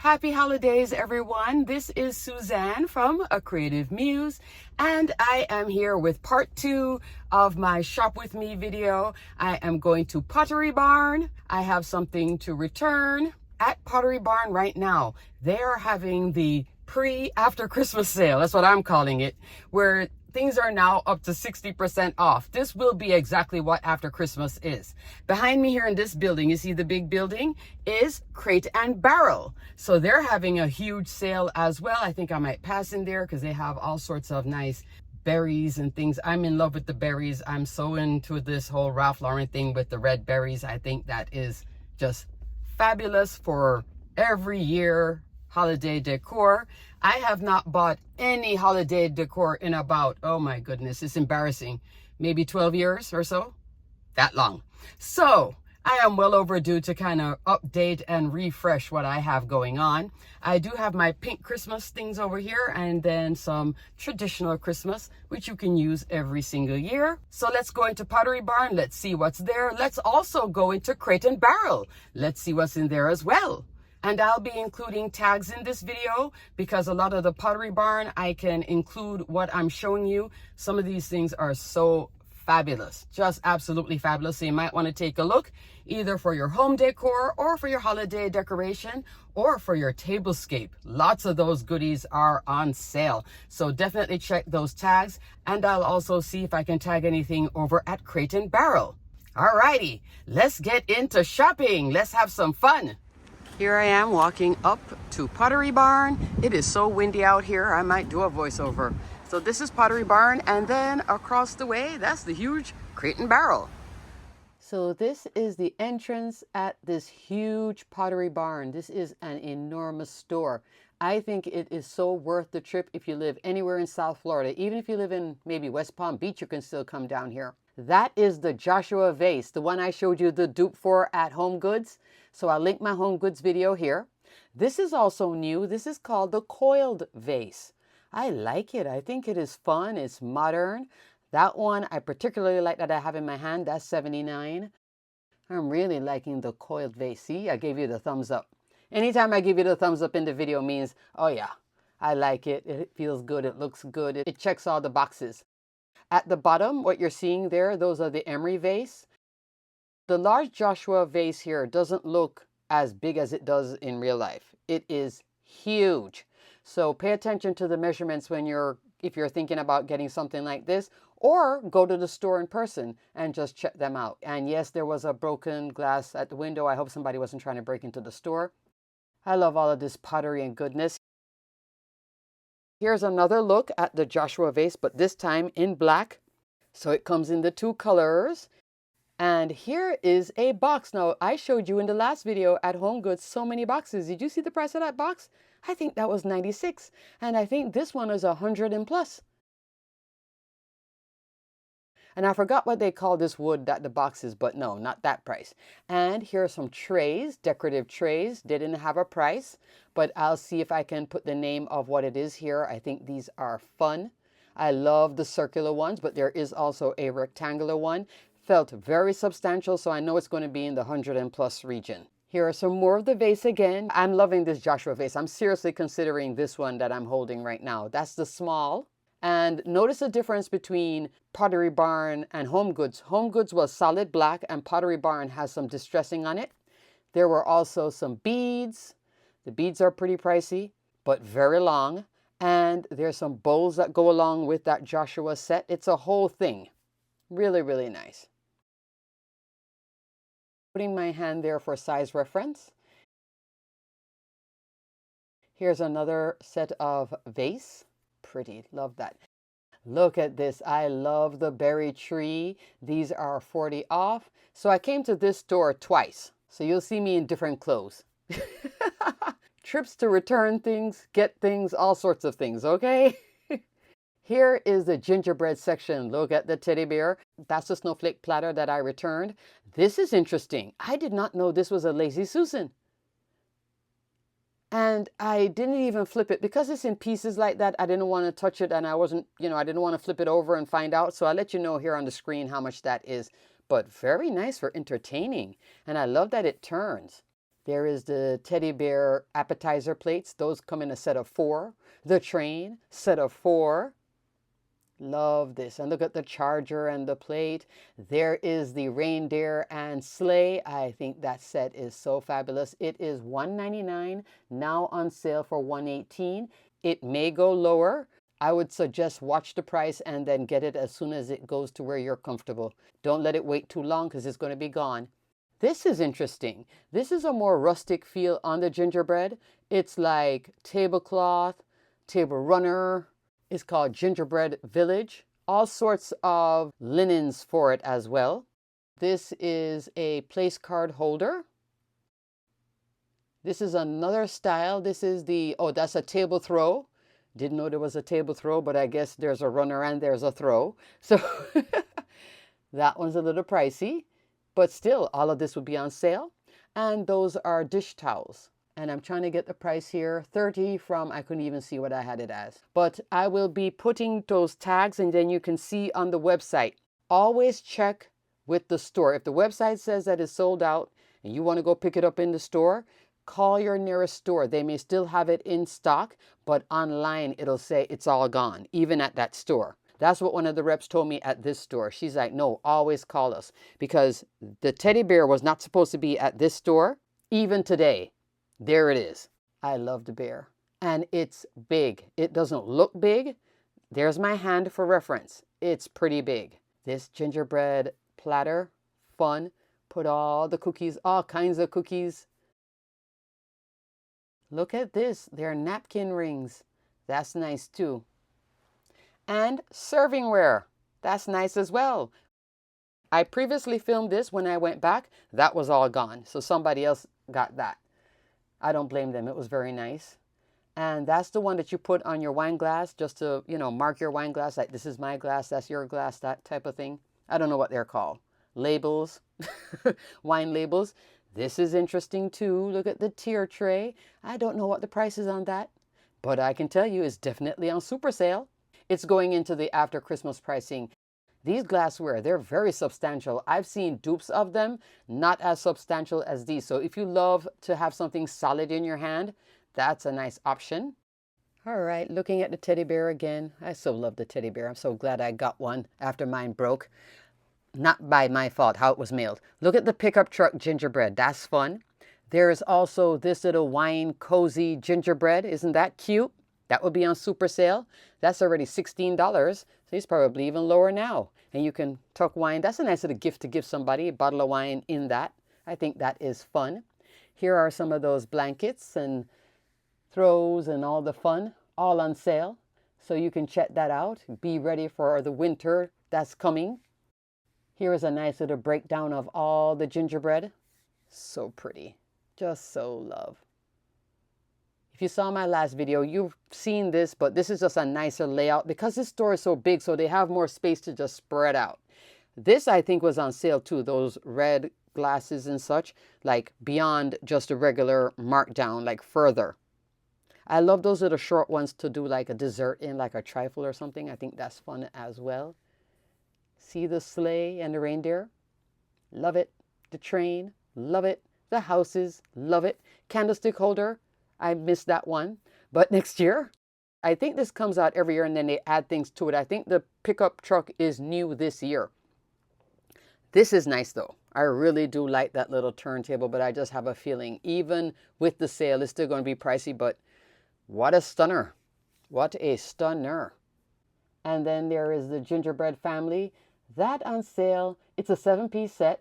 Happy holidays, everyone. This is Suzanne from A Creative Muse, and I am here with part 2 of my Shop With Me video. I am going to Pottery Barn. I have something to return at Pottery Barn right now. They are having the after Christmas sale. That's what I'm calling it, where things are now up to 60% off. This will be exactly what after Christmas is. Behind me here in this building, you see the big building, is Crate and Barrel. So they're having a huge sale as well. I think I might pass in there because they have all sorts of nice berries and things. I'm in love with the berries. I'm so into this whole Ralph Lauren thing with the red berries. I think that is just fabulous for every year holiday decor. I have not bought any holiday decor in about, oh my goodness, it's embarrassing, maybe 12 years or so, that long. So I am well overdue to kind of update and refresh what I have going on. I do have my pink Christmas things over here and then some traditional Christmas, which you can use every single year. So let's go into Pottery Barn. Let's see what's there. Let's also go into Crate and Barrel. Let's see what's in there as well. And I'll be including tags in this video because a lot of the Pottery Barn, I can include what I'm showing you. Some of these things are so fabulous, just absolutely fabulous. So you might want to take a look either for your home decor or for your holiday decoration or for your tablescape. Lots of those goodies are on sale. So definitely check those tags. And I'll also see if I can tag anything over at Crate and Barrel. Alrighty, let's get into shopping. Let's have some fun. Here I am walking up to Pottery Barn. It is so windy out here, I might do a voiceover. So this is Pottery Barn, and then across the way, that's the huge Crate and Barrel. So this is the entrance at this huge Pottery Barn. This is an enormous store. I think it is so worth the trip if you live anywhere in South Florida. Even if you live in maybe West Palm Beach, you can still come down here. That is the Joshua vase, the one I showed you the dupe for at Home Goods. So I'll link my Home Goods video here. This is also new. This is called the coiled vase. I like it. I think it is fun. It's modern. That one I particularly like that I have in my hand. That's $79. I'm really liking the coiled vase. See, I gave you the thumbs up. Anytime I give you the thumbs up in the video means, oh yeah, I like it. It feels good. It looks good. It checks all the boxes. At the bottom, what you're seeing there, those are the emery vase. The large Joshua vase here doesn't look as big as it does in real life. It is huge. So pay attention to the measurements if you're thinking about getting something like this, or go to the store in person and just check them out. And yes, there was a broken glass at the window. I hope somebody wasn't trying to break into the store. I love all of this pottery and goodness. Here's another look at the Joshua vase, but this time in black. So it comes in the two colors. And here is a box. Now, I showed you in the last video at Home Goods so many boxes. Did you see the price of that box? I think that was $96. And I think this one is $100 and plus. And I forgot what they call this wood that the box is, but no, not that price. And here are some trays, decorative trays. They didn't have a price, but I'll see if I can put the name of what it is here. I think these are fun. I love the circular ones, but there is also a rectangular one. Felt very substantial, so I know it's going to be in the $100 and plus region. Here are some more of the vase again. I'm loving this Joshua vase. I'm seriously considering this one that I'm holding right now. That's the small. And notice the difference between Pottery Barn and Home Goods. Home Goods was solid black and Pottery Barn has some distressing on it. There were also some beads. The beads are pretty pricey, but very long. And there's some bowls that go along with that Joshua set. It's a whole thing. Really, really nice. Putting my hand there for size reference. Here's another set of vase. Pretty, love that. Look at this. I love the berry tree. These are 40 off. So I came to this store twice. So you'll see me in different clothes. Trips to return things, get things, all sorts of things, okay? Here is the gingerbread section. Look at the teddy bear. That's the snowflake platter that I returned. This is interesting. I did not know this was a Lazy Susan. And I didn't even flip it because it's in pieces like that. I didn't want to touch it and I didn't want to flip it over and find out. So I'll let you know here on the screen how much that is. But very nice for entertaining. And I love that it turns. There is the teddy bear appetizer plates. Those come in a set of 4. The train, set of 4. Love this. And look at the charger and the plate. There is the reindeer and sleigh. I think that set is so fabulous. It is $199, now on sale for $118. It may go lower. I would suggest watch the price and then get it as soon as it goes to where you're comfortable. Don't let it wait too long because it's going to be gone. This is interesting. This is a more rustic feel on the gingerbread. It's like tablecloth, table runner. It's called Gingerbread Village. All sorts of linens for it as well. This is a place card holder. This is another style. This is the, oh, that's a table throw. Didn't know there was a table throw, but I guess there's a runner and there's a throw. So that one's a little pricey. But still, all of this would be on sale. And those are dish towels. And I'm trying to get the price here, 30 from, I couldn't even see what I had it as. But I will be putting those tags and then you can see on the website. Always check with the store. If the website says that it's sold out and you want to go pick it up in the store, call your nearest store. They may still have it in stock, but online it'll say it's all gone, even at that store. That's what one of the reps told me at this store. She's like, no, always call us because the teddy bear was not supposed to be at this store. Even today, there it is. I love the bear. And it's big. It doesn't look big. There's my hand for reference. It's pretty big. This gingerbread platter, fun. Put all the cookies, all kinds of cookies. Look at this. They're napkin rings. That's nice too. And servingware. That's nice as well. I previously filmed this when I went back. That was all gone. So somebody else got that. I don't blame them. It was very nice. And that's the one that you put on your wine glass just to, you know, mark your wine glass. Like this is my glass, that's your glass, that type of thing. I don't know what they're called. Labels, wine labels. This is interesting too. Look at the tier tray. I don't know what the price is on that, but I can tell you it's definitely on super sale. It's going into the after Christmas pricing. These glassware, they're very substantial. I've seen dupes of them, not as substantial as these. So if you love to have something solid in your hand, that's a nice option. All right, looking at the teddy bear again. I so love the teddy bear. I'm so glad I got one after mine broke. Not by my fault, how it was mailed. Look at the pickup truck gingerbread. That's fun. There's also this little wine cozy gingerbread. Isn't that cute? That would be on super sale. That's already $16. So it's probably even lower now. And you can tuck wine. That's a nice little gift to give somebody, a bottle of wine in that. I think that is fun. Here are some of those blankets and throws and all the fun, all on sale. So you can check that out. Be ready for the winter that's coming. Here is a nice little breakdown of all the gingerbread. So pretty. Just so love. If you saw my last video, you've seen this, but this is just a nicer layout because this store is so big, so they have more space to just spread out. This, I think, was on sale too, those red glasses and such, like beyond just a regular markdown, like further. I love those little short ones to do like a dessert in, like a trifle or something. I think that's fun as well. See the sleigh and the reindeer? Love it. The train? Love it. The houses? Love it. Candlestick holder? I missed that one. But next year, I think this comes out every year and then they add things to it. I think the pickup truck is new this year. This is nice though. I really do like that little turntable, but I just have a feeling even with the sale, it's still going to be pricey, but what a stunner. What a stunner. And then there is the gingerbread family. That on sale, it's a 7-piece set.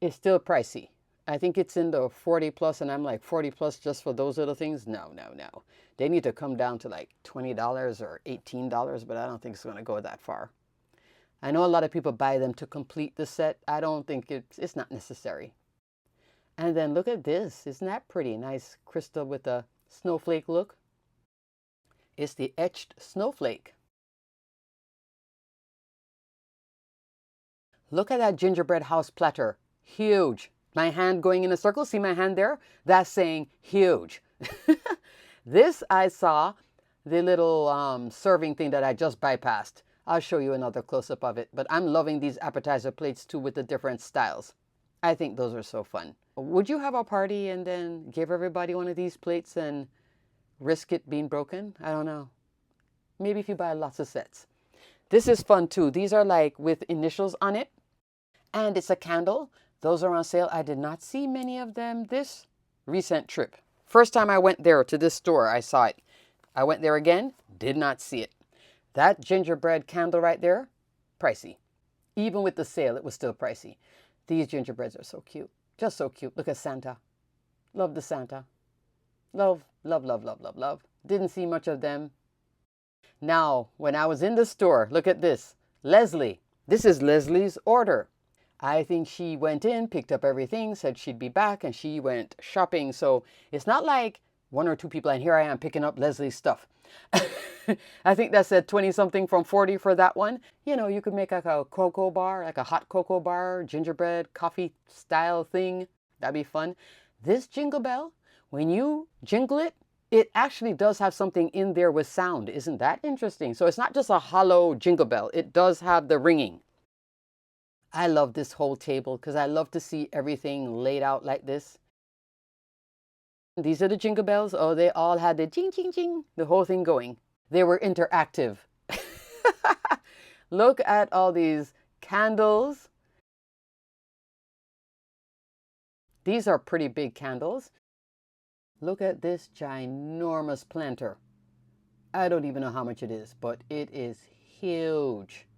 It's still pricey. I think it's in the 40 plus, and I'm like 40 plus just for those little things. No, no, no. They need to come down to like $20 or $18, but I don't think it's going to go that far. I know a lot of people buy them to complete the set. I don't think it's not necessary. And then look at this. Isn't that pretty? Nice crystal with a snowflake look. It's the etched snowflake. Look at that gingerbread house platter. Huge. My hand going in a circle. See my hand there? That's saying huge. This I saw, the little serving thing that I just bypassed. I'll show you another close-up of it. But I'm loving these appetizer plates too with the different styles. I think those are so fun. Would you have a party and then give everybody one of these plates and risk it being broken? I don't know. Maybe if you buy lots of sets. This is fun too. These are like with initials on it. And it's a candle. Those are on sale. I did not see many of them this recent trip. First time I went there to this store, I saw it. I went there again, did not see it. That gingerbread candle right there, pricey. Even with the sale, it was still pricey. These gingerbreads are so cute. Just so cute. Look at Santa. Love the Santa. Love, love, love, love, love, love. Didn't see much of them. Now, when I was in the store, look at this. Leslie. This is Leslie's order. I think she went in, picked up everything, said she'd be back, and she went shopping. So it's not like one or two people, and here I am picking up Leslie's stuff. I think that said 20 something from 40 for that one. You know, you could make like a cocoa bar, like a hot cocoa bar, gingerbread, coffee style thing. That'd be fun. This jingle bell, when you jingle it, it actually does have something in there with sound. Isn't that interesting? So it's not just a hollow jingle bell. It does have the ringing. I love this whole table because I love to see everything laid out like this. These are the jingle bells. Oh, they all had the jing, jing, jing, the whole thing going. They were interactive. Look at all these candles. These are pretty big candles. Look at this ginormous planter. I don't even know how much it is, but it is huge.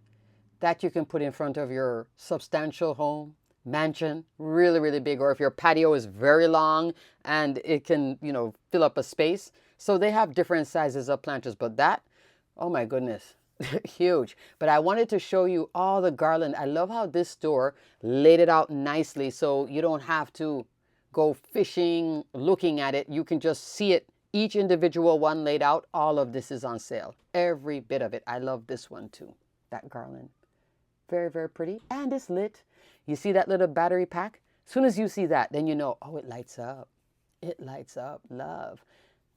That you can put in front of your substantial home, mansion, really, really big. Or if your patio is very long and it can, you know, fill up a space. So they have different sizes of planters, but that, oh my goodness, huge. But I wanted to show you all the garland. I love how this store laid it out nicely so you don't have to go fishing, looking at it. You can just see it, each individual one laid out. All of this is on sale, every bit of it. I love this one too, that garland. Very, very pretty. And it's lit. You see that little battery pack? As soon as you see that, then you know, oh, it lights up. It lights up. Love.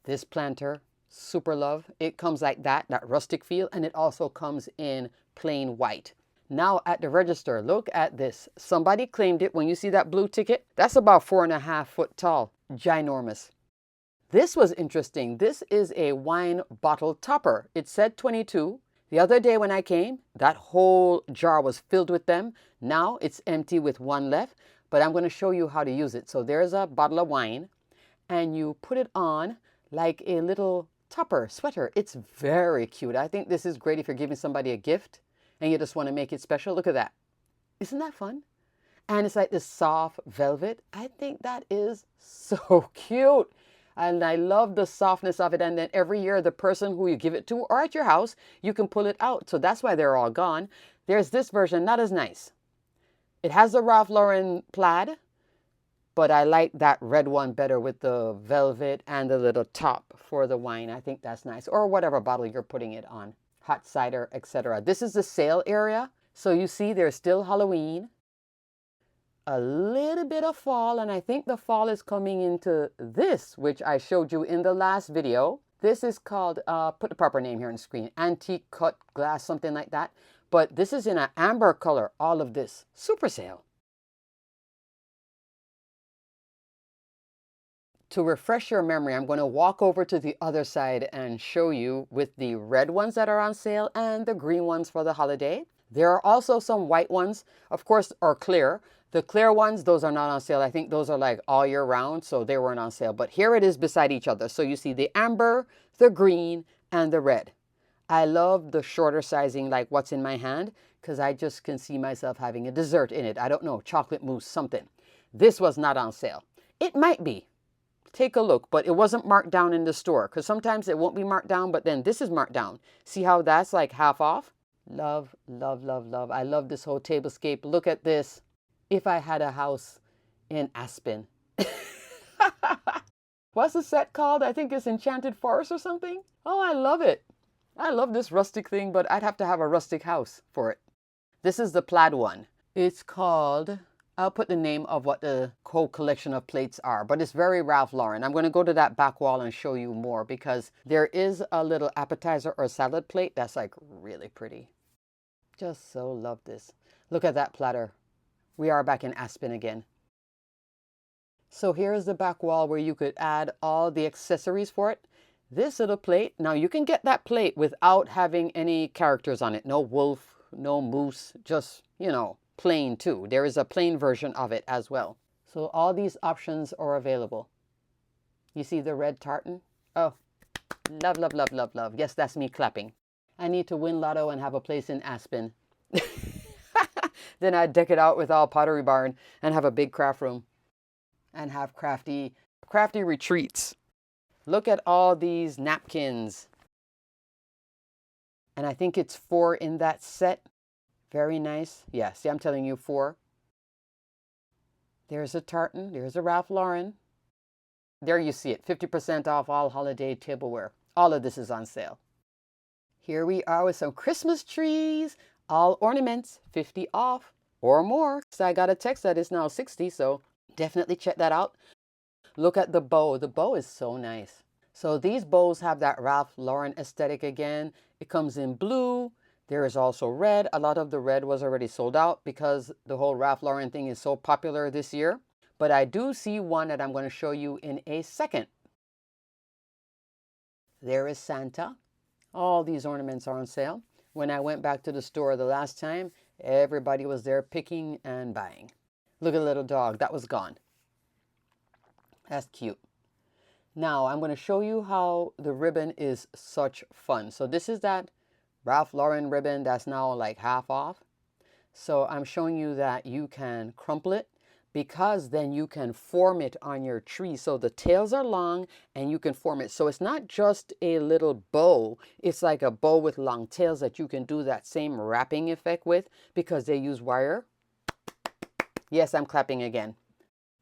This planter, super love. It comes like that rustic feel. And it also comes in plain white. Now at the register, look at this. Somebody claimed it. When you see that blue ticket, that's about 4.5 foot tall. Ginormous. This was interesting. This is a wine bottle topper. It said 22. The other day when I came, that whole jar was filled with them. Now it's empty with one left, but I'm going to show you how to use it. So there's a bottle of wine and you put it on like a little topper sweater. It's very cute. I think this is great if you're giving somebody a gift and you just want to make it special. Look at that. Isn't that fun? And it's like this soft velvet. I think that is so cute. And I love the softness of it. And then every year, the person who you give it to or at your house, you can pull it out. So that's why they're all gone. There's this version, not as nice. It has the Ralph Lauren plaid, but I like that red one better with the velvet and the little top for the wine. I think that's nice. Or whatever bottle you're putting it on. Hot cider, etc. This is the sale area. So you see there's still Halloween. A little bit of fall, and I think the fall is coming into this, which I showed you in the last video. This is called, put the proper name here on the screen, antique cut glass, something like that. But this is in an amber color, all of this. Super sale. To refresh your memory, I'm going to walk over to the other side and show you with the red ones that are on sale and the green ones for the holiday. There are also some white ones, of course, are clear. The clear ones, those are not on sale. I think those are like all year round, so they weren't on sale. But here it is beside each other. So you see the amber, the green, and the red. I love the shorter sizing, like what's in my hand, because I just can see myself having a dessert in it. I don't know, chocolate mousse, something. This was not on sale. It might be. Take a look, but it wasn't marked down in the store, because sometimes it won't be marked down, but then this is marked down. See how that's like half off? Love, love, love, love. I love this whole tablescape. Look at this. If I had a house in Aspen. What's the set called? I think it's Enchanted Forest or something. Oh, I love it. I love this rustic thing, but I'd have to have a rustic house for it. This is the plaid one. It's called, I'll put the name of what the whole collection of plates are, but it's very Ralph Lauren. I'm going to go to that back wall and show you more because there is a little appetizer or salad plate that's like really pretty. Just so love this. Look at that platter. We are back in Aspen again. So here's the back wall where you could add all the accessories for it. This little plate, now you can get that plate without having any characters on it. No wolf, no moose, just, plain too. There is a plain version of it as well. So all these options are available. You see the red tartan? Oh, love, love, love, love, love. Yes, that's me clapping. I need to win lotto and have a place in Aspen. Then I'd deck it out with all Pottery Barn and have a big craft room and have crafty retreats. Look at all these napkins. And I think it's 4 in that set. Very nice. Yeah, see, I'm telling you 4. There's a tartan. There's a Ralph Lauren. There you see it. 50% off all holiday tableware. All of this is on sale. Here we are with some Christmas trees. All ornaments, 50 off or more. So I got a text that is now 60, so definitely check that out. Look at the bow. The bow is so nice. So these bows have that Ralph Lauren aesthetic again. It comes in blue. There is also red. A lot of the red was already sold out because the whole Ralph Lauren thing is so popular this year. But I do see one that I'm going to show you in a second. There is Santa. All these ornaments are on sale. When I went back to the store the last time, everybody was there picking and buying. Look at the little dog. That was gone. That's cute. Now I'm going to show you how the ribbon is such fun. So this is that Ralph Lauren ribbon that's now like half off. So I'm showing you that you can crumple it because then you can form it on your tree. So the tails are long and you can form it. So it's not just a little bow. It's like a bow with long tails that you can do that same wrapping effect with because they use wire. Yes, I'm clapping again.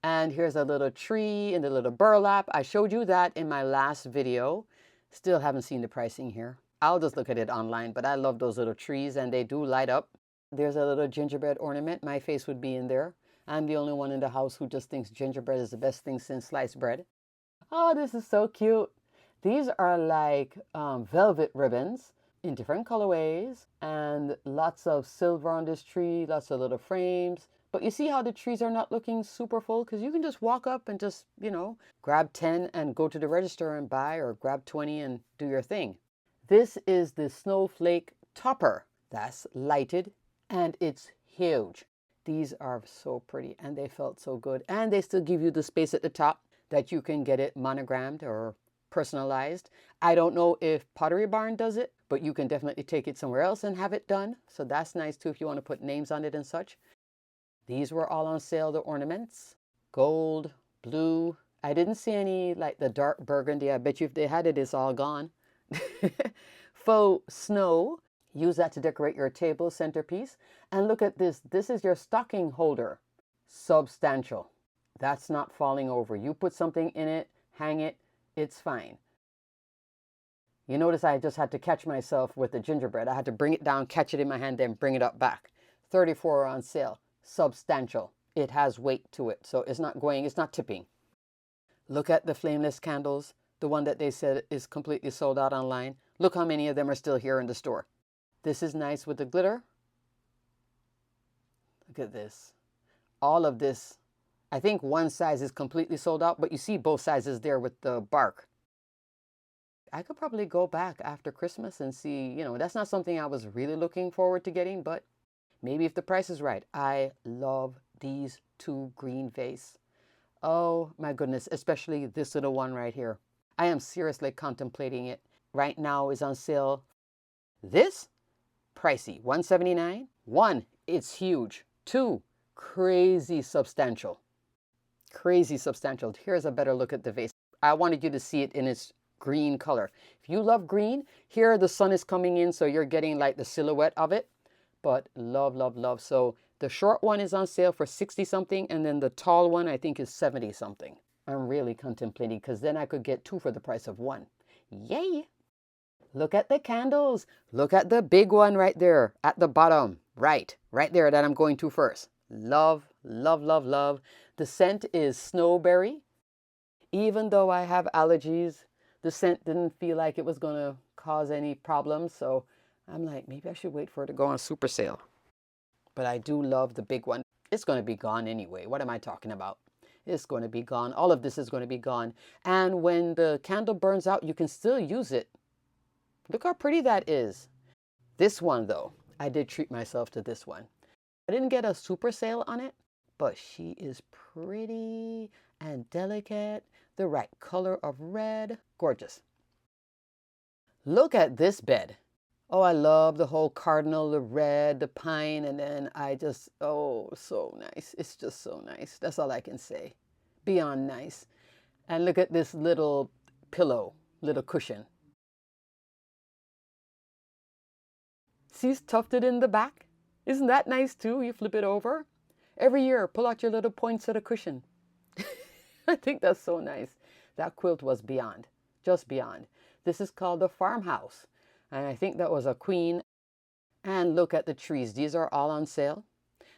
And here's a little tree and the little burlap. I showed you that in my last video. Still haven't seen the pricing here. I'll just look at it online, but I love those little trees and they do light up. There's a little gingerbread ornament. My face would be in there. I'm the only one in the house who just thinks gingerbread is the best thing since sliced bread. Oh, this is so cute. These are like velvet ribbons in different colorways and lots of silver on this tree, lots of little frames. But you see how the trees are not looking super full because you can just walk up and just, grab 10 and go to the register and buy, or grab 20 and do your thing. This is the snowflake topper. That's lighted and it's huge. These are so pretty and they felt so good. And they still give you the space at the top that you can get it monogrammed or personalized. I don't know if Pottery Barn does it, but you can definitely take it somewhere else and have it done. So that's nice too if you want to put names on it and such. These were all on sale, the ornaments. Gold, blue. I didn't see any like the dark burgundy. I bet you if they had it, it's all gone. Faux snow. Use that to decorate your table centerpiece. And look at this. This is your stocking holder. Substantial. That's not falling over. You put something in it, hang it, it's fine. You notice I just had to catch myself with the gingerbread. I had to bring it down, catch it in my hand, then bring it up back. 34 on sale. Substantial. It has weight to it. So it's not tipping. Look at the flameless candles. The one that they said is completely sold out online. Look how many of them are still here in the store. This is nice with the glitter. Look at this. All of this. I think one size is completely sold out, but you see both sizes there with the bark. I could probably go back after Christmas and see, that's not something I was really looking forward to getting, but maybe if the price is right. I love these 2 green vase. Oh my goodness, especially this little one right here. I am seriously contemplating it. Right now is on sale. This, pricey, $179. 1, it's huge. 2, crazy substantial. Crazy substantial. Here's a better look at the vase. I wanted you to see it in its green color. If you love green, here the sun is coming in, so you're getting like the silhouette of it. But love, love, love. So the short one is on sale for 60 something, and then the tall one I think is 70 something. I'm really contemplating because then I could get 2 for the price of 1. Yay! Look at the candles. Look at the big one right there at the bottom. Right there that I'm going to first. Love, love, love, love. The scent is snowberry. Even though I have allergies, the scent didn't feel like it was going to cause any problems. So I'm like, maybe I should wait for it to go on super sale. But I do love the big one. It's going to be gone anyway. What am I talking about? it's going to be gone. All of this is going to be gone. And when the candle burns out, you can still use it. Look how pretty that is. This one though, I did treat myself to this one. I didn't get a super sale on it, but she is pretty and delicate. The right color of red. Gorgeous. Look at this bed. Oh, I love the whole cardinal, the red, the pine, and then oh, so nice. It's just so nice. That's all I can say. Beyond nice. And look at this little pillow, little cushion. See, it's tufted in the back. Isn't that nice too? You flip it over. Every year, pull out your little poinsettia cushion. I think that's so nice. That quilt was beyond, just beyond. This is called the farmhouse. And I think that was a queen. And look at the trees. These are all on sale.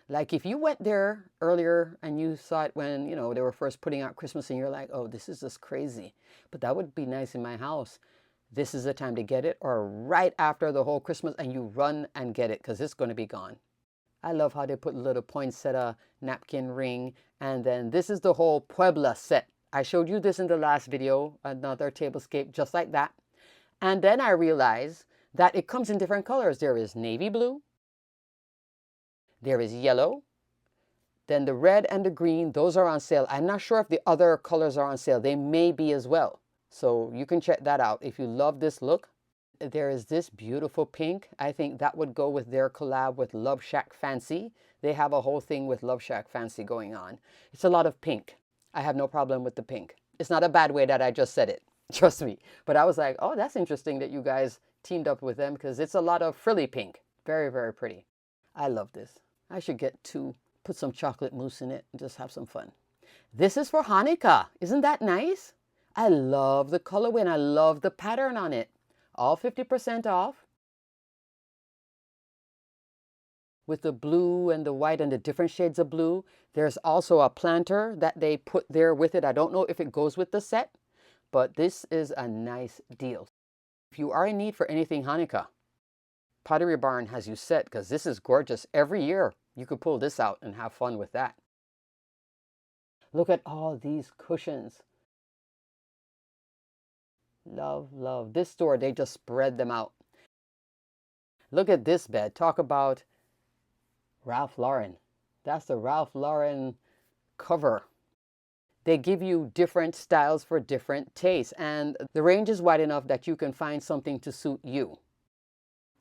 Like if you went there earlier and you saw it when, you know, they were first putting out Christmas and you're like, oh, this is just crazy. But that would be nice in my house. This is the time to get it, or right after the whole Christmas and you run and get it because it's going to be gone. I love how they put a little poinsettia napkin ring. And then this is the whole Puebla set. I showed you this in the last video, another tablescape just like that. And then I realized that it comes in different colors. There is navy blue. There is yellow. Then the red and the green, those are on sale. I'm not sure if the other colors are on sale. They may be as well. So you can check that out if you love this look. There is this beautiful pink. I think that would go with their collab with Love Shack Fancy. They have a whole thing with Love Shack Fancy going on. It's a lot of pink. I have no problem with the pink. It's not a bad way that I just said it. Trust me. But I was like, oh, that's interesting that you guys teamed up with them because it's a lot of frilly pink. Very, very pretty. I love this. I should get two. Put some chocolate mousse in it and just have some fun. This is for Hanukkah. Isn't that nice? I love the colorway and I love the pattern on it. All 50% off. With the blue and the white and the different shades of blue. There's also a planter that they put there with it. I don't know if it goes with the set, but this is a nice deal. If you are in need for anything Hanukkah, Pottery Barn has you set because this is gorgeous. Every year you could pull this out and have fun with that. Look at all these cushions. Love, love. This store, they just spread them out. Look at this bed. Talk about Ralph Lauren. That's the Ralph Lauren cover. They give you different styles for different tastes, and the range is wide enough that you can find something to suit you.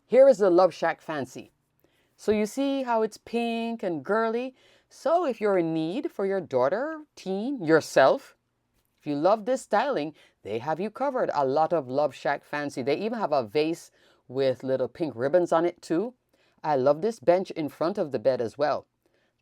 Here is the Love Shack Fancy. So you see how it's pink and girly. So if you're in need for your daughter, teen, yourself, if you love this styling, they have you covered. A lot of Love Shack Fancy. They even have a vase with little pink ribbons on it too. I love this bench in front of the bed as well.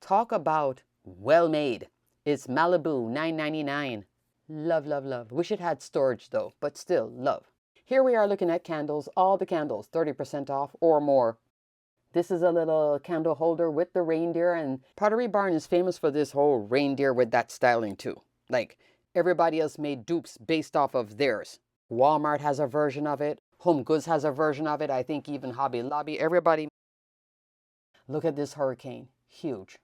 Talk about well made. It's Malibu, $9.99. Love, love, love. Wish it had storage though, but still love. Here we are looking at candles. All the candles, 30% off or more. This is a little candle holder with the reindeer, and Pottery Barn is famous for this whole reindeer with that styling too. Like everybody else made dupes based off of theirs. Walmart has a version of it. Home Goods has a version of it. I think even Hobby Lobby, everybody. Look at this hurricane. Huge.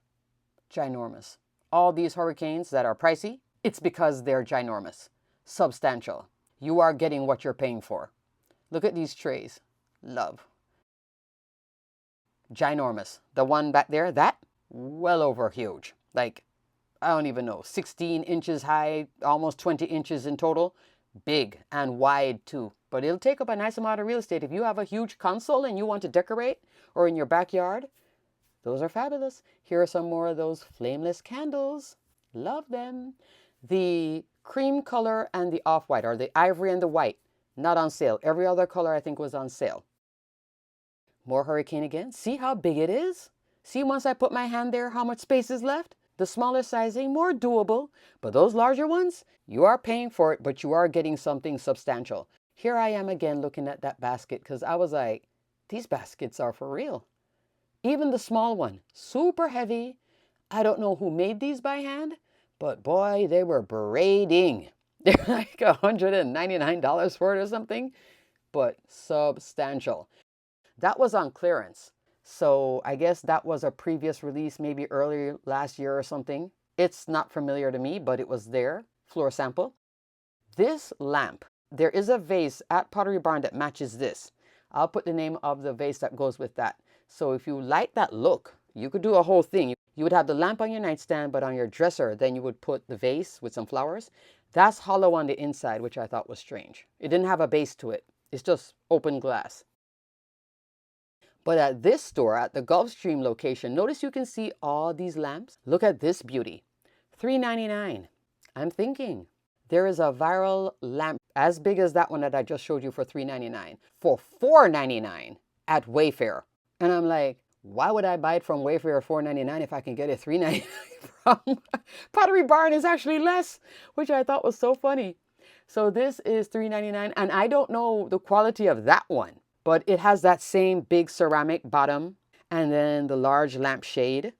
Ginormous. All these hurricanes that are pricey, it's because they're ginormous. Substantial. You are getting what you're paying for. Look at these trays. Love. Ginormous. The one back there, that, well over huge. Like, I don't even know, 16 inches high, almost 20 inches in total. Big and wide too. But it'll take up a nice amount of real estate. If you have a huge console and you want to decorate, or in your backyard, those are fabulous. Here are some more of those flameless candles. Love them. The cream color and the off-white, or the ivory and the white, not on sale. Every other color I think was on sale. More hurricane again. See how big it is? See, once I put my hand there, how much space is left? The smaller sizing, more doable. But those larger ones, you are paying for it, but you are getting something substantial. Here I am again looking at that basket because I was like, these baskets are for real. Even the small one, super heavy. I don't know who made these by hand, but boy, they were braiding. They're like $199 for it or something, but substantial. That was on clearance. So I guess that was a previous release, maybe earlier last year or something. It's not familiar to me, but it was there. Floor sample. This lamp, there is a vase at Pottery Barn that matches this. I'll put the name of the vase that goes with that. So if you like that look, you could do a whole thing. You would have the lamp on your nightstand, but on your dresser, then you would put the vase with some flowers. That's hollow on the inside, which I thought was strange. It didn't have a base to it. It's just open glass. But at this store, at the Gulfstream location, notice you can see all these lamps. Look at this beauty. $3.99. I'm thinking there is a viral lamp as big as that one that I just showed you for $3.99 for $4.99 at Wayfair. And I'm like, why would I buy it from Wayfair $4.99 if I can get it $3.99 from Pottery Barn? Is actually less, which I thought was so funny. So this is $3.99, and I don't know the quality of that one, but it has that same big ceramic bottom and then the large lampshade,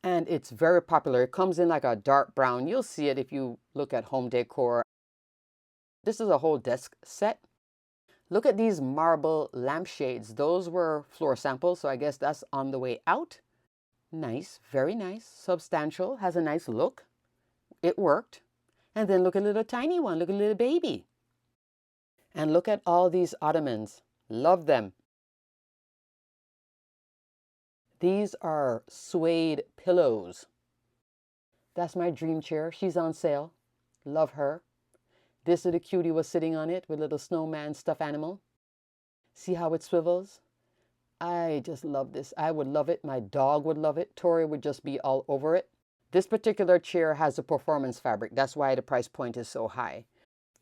and it's very popular. It comes in like a dark brown. You'll see it if you look at home decor. This is a whole desk set. Look at these marble lampshades. Those were floor samples, so I guess that's on the way out. Nice, very nice, substantial, has a nice look. It worked. And then look at a little tiny one. Look at a little baby. And look at all these ottomans. Love them. These are suede pillows. That's my dream chair. She's on sale. Love her. This little cutie was sitting on it with a little snowman stuffed animal. See how it swivels? I just love this. I would love it. My dog would love it. Tori would just be all over it. This particular chair has a performance fabric. That's why the price point is so high.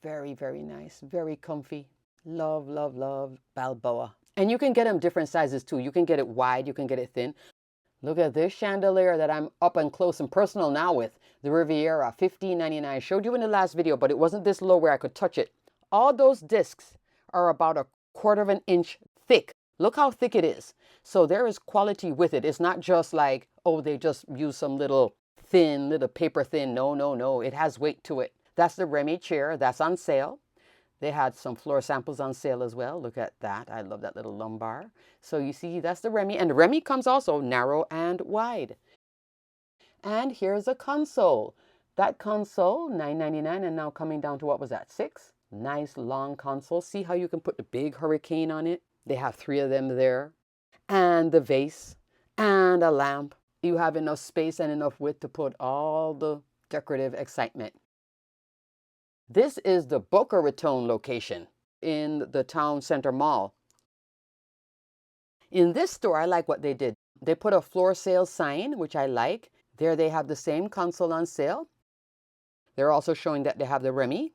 Very, very nice. Very comfy. Love, love, love Balboa. And you can get them different sizes too. You can get it wide. You can get it thin. Look at this chandelier that I'm up and close and personal now with. The Riviera, $15.99. I showed you in the last video, but it wasn't this low where I could touch it. All those discs are about 1/4 of an inch thick. Look how thick it is. So there is quality with it. It's not just like, oh, they just use some little thin, little paper thin. No, no, no. It has weight to it. That's the Remy chair. That's on sale. They had some floor samples on sale as well. Look at that. I love that little lumbar. So you see, that's the Remy. And the Remy comes also narrow and wide. And here's a console. That console, $9.99, and now coming down to, what was that, $6? Nice long console. See how you can put the big hurricane on it? They have 3 of them there. And the vase and a lamp. You have enough space and enough width to put all the decorative excitement. This is the Boca Raton location in the town center mall. In this store, I like what they did. They put a floor sale sign, which I like. There they have the same console on sale. They're also showing that they have the Remy,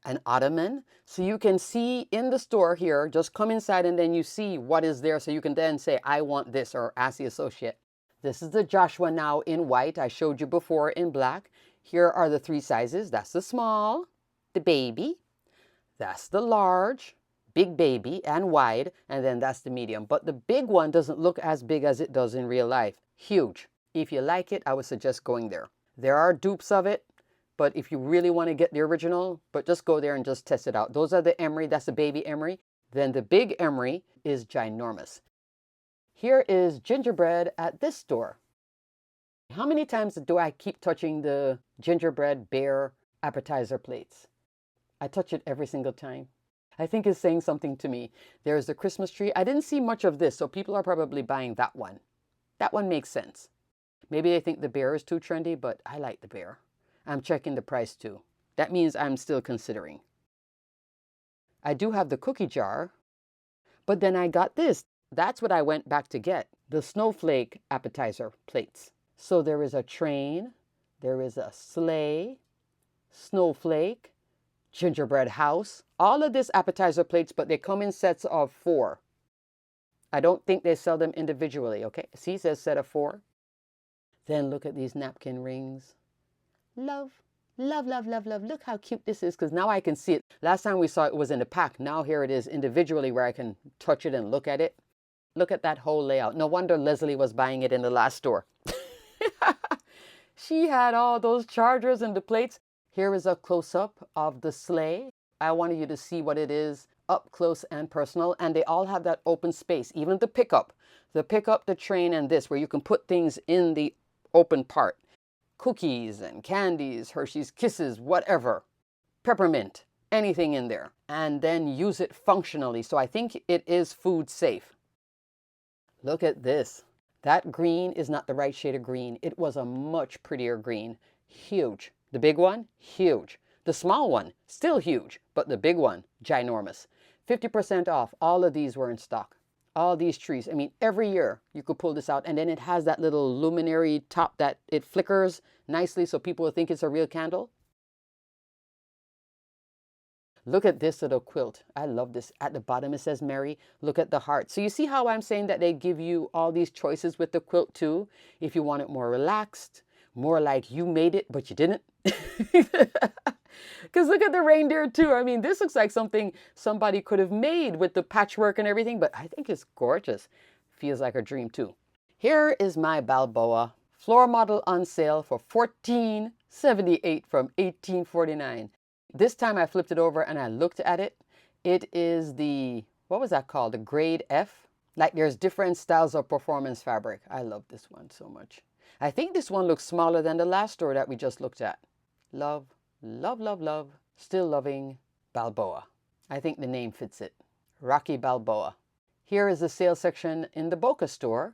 an ottoman. So you can see in the store here, just come inside and then you see what is there. So you can then say, I want this, or ask the associate. This is the Joshua now in white. I showed you before in black. Here are the 3 sizes. That's the small, the baby. That's the large, big baby and wide. And then that's the medium. But the big one doesn't look as big as it does in real life. Huge. If you like it, I would suggest going there. There are dupes of it. But if you really want to get the original, but just go there and just test it out. Those are the emery. That's the baby emery. Then the big emery is ginormous. Here is gingerbread at this store. How many times do I keep touching the gingerbread bear appetizer plates? I touch it every single time. I think it's saying something to me. There's the Christmas tree. I didn't see much of this, so people are probably buying that one. That one makes sense. Maybe they think the bear is too trendy, but I like the bear. I'm checking the price too. That means I'm still considering. I do have the cookie jar, but then I got this. That's what I went back to get, the snowflake appetizer plates. So there is a train, there is a sleigh, snowflake, gingerbread house, all of this appetizer plates, but they come in sets of 4. I don't think they sell them individually, okay? See, it says set of 4. Then look at these napkin rings. Love, love, love, love, love. Look how cute this is, because now I can see it. Last time we saw it was in a pack. Now here it is individually where I can touch it and look at it. Look at that whole layout. No wonder Leslie was buying it in the last store. She had all those chargers and the plates. Here is a close-up of the sleigh. I wanted you to see what it is up close and personal. And they all have that open space, even the pickup, the train, and this, where you can put things in the open part. cookies and candies, Hershey's Kisses, whatever, peppermint, anything in there, and then use it functionally. So I think it is food safe. Look at this. That green is not the right shade of green. It was a much prettier green. Huge. The big one, huge. The small one, still huge, but the big one, ginormous. 50% off. All of these were in stock. All these trees. I mean, every year you could pull this out, and then it has that little luminary top that it flickers nicely so people will think it's a real candle. Look at this little quilt. I love this. At the bottom it says Mary. Look at the heart. So you see how I'm saying that they give you all these choices with the quilt too? If you want it more relaxed, more like you made it, but you didn't. Because look at the reindeer too. I mean, this looks like something somebody could have made with the patchwork and everything, but I think it's gorgeous. Feels like a dream too. Here is my Balboa floor model on sale for $14.78 from $18.49. This time I flipped it over and I looked at it. It is the, what was that called? The grade F. Like there's different styles of performance fabric. I love this one so much. I think this one looks smaller than the last store that we just looked at. Love, love, love, love. Still loving Balboa. I think the name fits it. Rocky Balboa. Here is the sale section in the Boca store.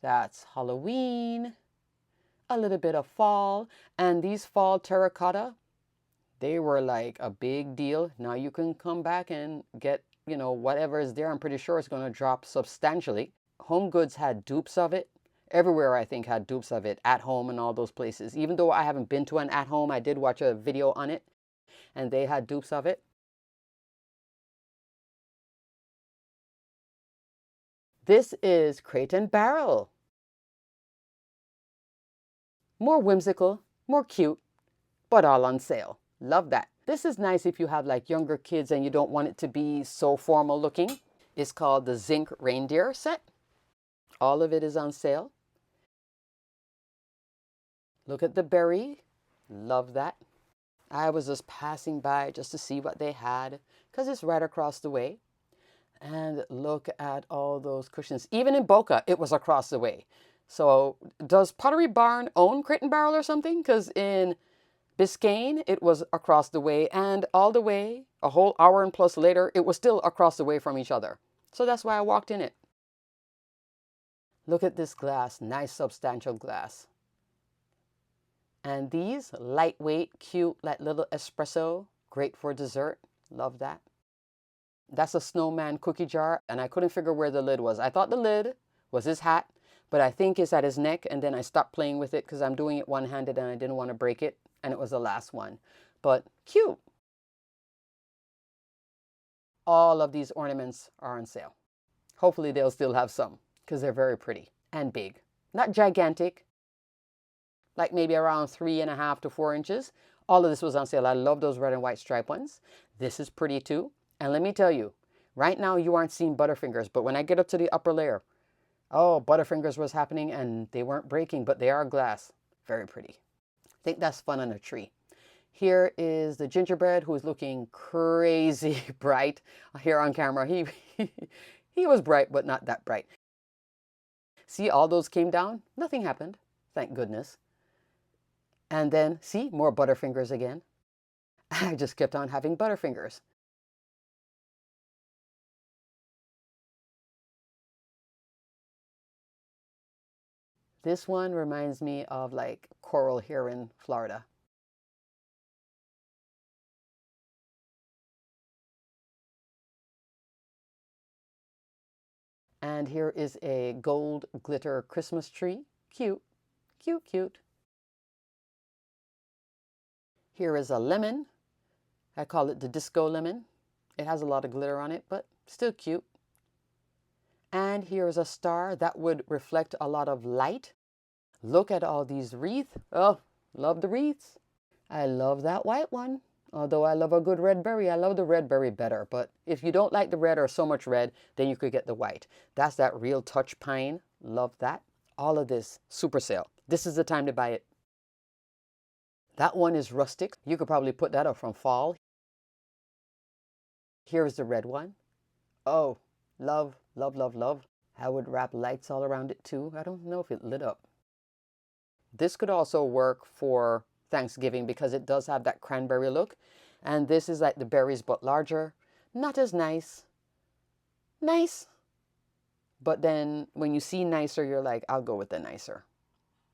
That's Halloween, a little bit of fall, and these fall terracotta, they were like a big deal. Now you can come back and get, you know, whatever is there. I'm pretty sure it's going to drop substantially. Home Goods had dupes of it. Everywhere I think had dupes of it. At Home and all those places. Even though I haven't been to an At Home, I did watch a video on it and they had dupes of it. This is Crate and Barrel. More whimsical, more cute, but all on sale. Love that. This is nice if you have like younger kids and you don't want it to be so formal looking. It's called the Zinc Reindeer set. All of it is on sale. Look at the berry. Love that. I was just passing by just to see what they had because it's right across the way. And look at all those cushions. Even in Boca, it was across the way. So does Pottery Barn own Crate and Barrel or something? Because in Biscayne, it was across the way, and all the way, a whole hour and plus later, it was still across the way from each other. So that's why I walked in it. Look at this glass, nice substantial glass. And these, lightweight, cute, like little espresso, great for dessert. Love that. That's a snowman cookie jar, and I couldn't figure where the lid was. I thought the lid was his hat, but I think it's at his neck, and then I stopped playing with it because I'm doing it one-handed and I didn't want to break it. And it was the last one, but cute. All of these ornaments are on sale. Hopefully they'll still have some because they're very pretty and big. Not gigantic, like maybe around 3.5 to 4 inches. All of this was on sale. I love those red and white stripe ones. This is pretty too. And let me tell you, right now you aren't seeing Butterfingers, but when I get up to the upper layer, oh, Butterfingers was happening and they weren't breaking, but they are glass. Very pretty. I think that's fun on a tree. Here is the Gingerbread, who's looking crazy bright here on camera. He was bright, but not that bright. See, all those came down. Nothing happened. Thank goodness. And then, see, more Butterfingers again. I just kept on having Butterfingers. This one reminds me of like coral here in Florida. And here is a gold glitter Christmas tree. Cute, cute, cute. Here is a lemon. I call it the disco lemon. It has a lot of glitter on it, but still cute. And here is a star that would reflect a lot of light. Look at all these wreaths. Oh, love the wreaths. I love that white one. Although I love a good red berry, I love the red berry better. But if you don't like the red or so much red, then you could get the white. That's that real touch pine. Love that. All of this, super sale. This is the time to buy it. That one is rustic. You could probably put that up from fall. Here's the red one. Oh, love, love, love, love. I would wrap lights all around it too. I don't know if it lit up. This could also work for Thanksgiving because it does have that cranberry look. And this is like the berries but larger. Not as nice. Nice. But then when you see nicer, you're like, I'll go with the nicer.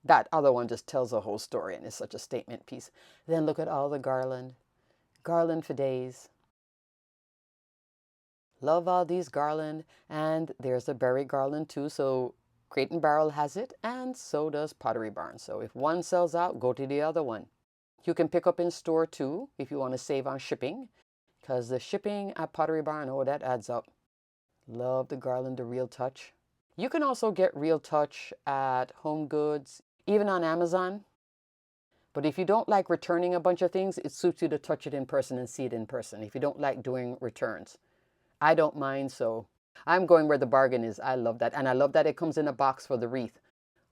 That other one just tells a whole story and is such a statement piece. Then look at all the garland. Garland for days. Love all these garland. And there's a berry garland too. So Crate and Barrel has it, and so does Pottery Barn. So if one sells out, go to the other one. You can pick up in store too if you want to save on shipping, because the shipping at Pottery Barn, oh, that adds up. Love the garland, the Real Touch. You can also get Real Touch at Home Goods, even on Amazon. But if you don't like returning a bunch of things, it suits you to touch it in person and see it in person if you don't like doing returns. I don't mind, so I'm going where the bargain is. I love that. And I love that it comes in a box for the wreath.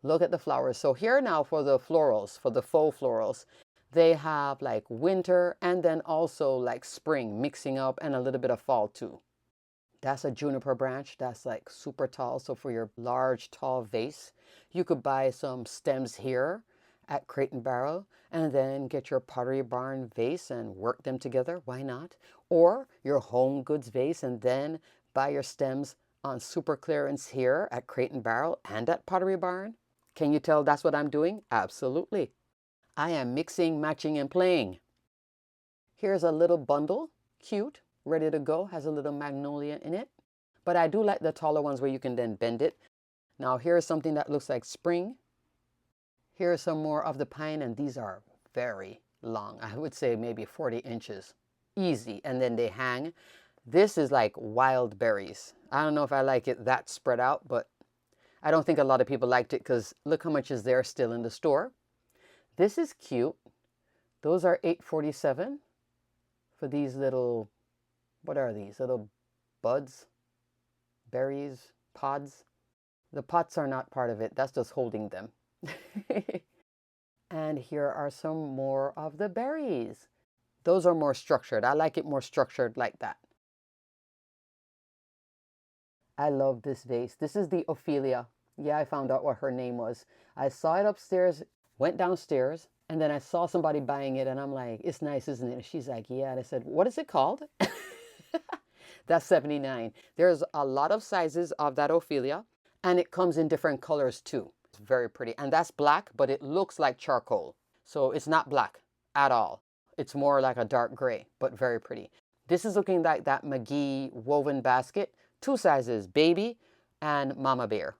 Look at the flowers. So here now for the florals, for the faux florals, they have like winter and then also like spring mixing up and a little bit of fall too. That's a juniper branch. That's like super tall. So for your large, tall vase, you could buy some stems here at Crate and Barrel and then get your Pottery Barn vase and work them together. Why not? Or your Home Goods vase and then buy your stems on super clearance here at Crate and Barrel and at Pottery Barn. Can you tell that's what I'm doing? Absolutely. I am mixing, matching, and playing. Here's a little bundle, cute, ready to go, has a little magnolia in it. But I do like the taller ones where you can then bend it. Now here's something that looks like spring. Here's some more of the pine, and these are very long. I would say maybe 40 inches. Easy, and then they hang. This is like wild berries. I don't know if I like it that spread out, but I don't think a lot of people liked it because look how much is there still in the store. This is cute. Those are $8.47 for these little, what are these? Little buds, berries, pods. The pots are not part of it. That's just holding them. And here are some more of the berries. Those are more structured. I like it more structured like that. I love this vase. This is the Ophelia. Yeah, I found out what her name was. I saw it upstairs, went downstairs, and then I saw somebody buying it, and I'm like, it's nice, isn't it? And she's like, yeah. And I said, what is it called? That's $79. There's a lot of sizes of that Ophelia, and it comes in different colors too. It's very pretty. And that's black, but it looks like charcoal. So it's not black at all. It's more like a dark gray, but very pretty. This is looking like that McGee woven basket. Two sizes, baby and mama bear.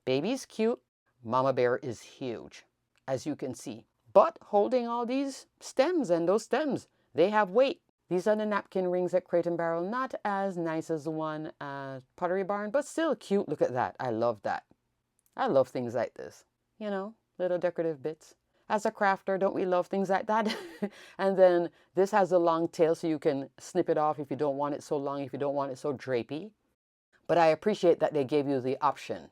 Baby's cute. Mama bear is huge, as you can see. But holding all these stems, and those stems, they have weight. These are the napkin rings at Crate and Barrel. Not as nice as the one at Pottery Barn, but still cute. Look at that. I love that. I love things like this. You know, little decorative bits. As a crafter, don't we love things like that? And then this has a long tail so you can snip it off if you don't want it so long, if you don't want it so drapey. But I appreciate that they gave you the option.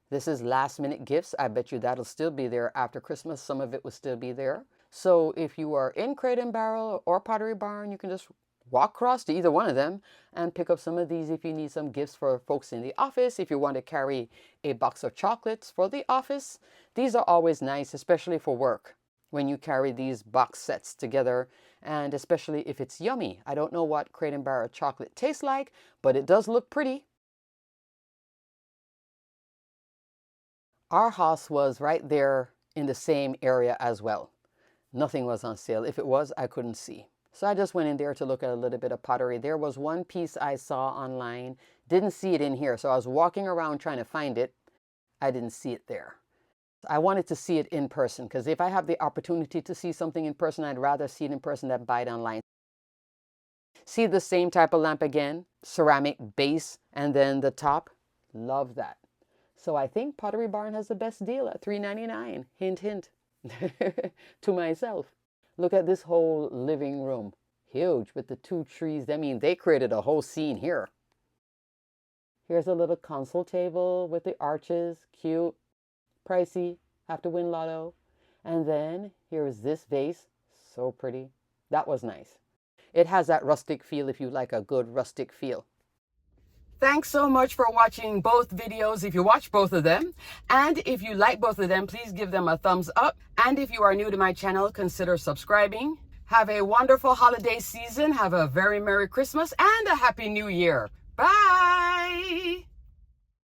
This is last minute gifts. I bet you that'll still be there after Christmas. Some of it will still be there. So if you are in Crate and Barrel or Pottery Barn, you can just walk across to either one of them and pick up some of these if you need some gifts for folks in the office. If you want to carry a box of chocolates for the office, these are always nice, especially for work, when you carry these box sets together, and especially if it's yummy. I don't know what Crate and Barrel chocolate tastes like, but it does look pretty. Our house was right there in the same area as well. Nothing was on sale. If it was, I couldn't see. So I just went in there to look at a little bit of pottery. There was one piece I saw online. Didn't see it in here. So I was walking around trying to find it. I didn't see it there. I wanted to see it in person because if I have the opportunity to see something in person, I'd rather see it in person than buy it online. See the same type of lamp again, ceramic base, and then the top. Love that. So I think Pottery Barn has the best deal at $3.99. Hint, hint. To myself. Look at this whole living room. Huge with the two trees. I mean, they created a whole scene here. Here's a little console table with the arches. Cute. Pricey. Have to win lotto. And then here's this vase. So pretty. That was nice. It has that rustic feel if you like a good rustic feel. Thanks so much for watching both videos if you watch both of them. And if you like both of them, please give them a thumbs up. And if you are new to my channel, consider subscribing. Have a wonderful holiday season. Have a very Merry Christmas and a Happy New Year. Bye.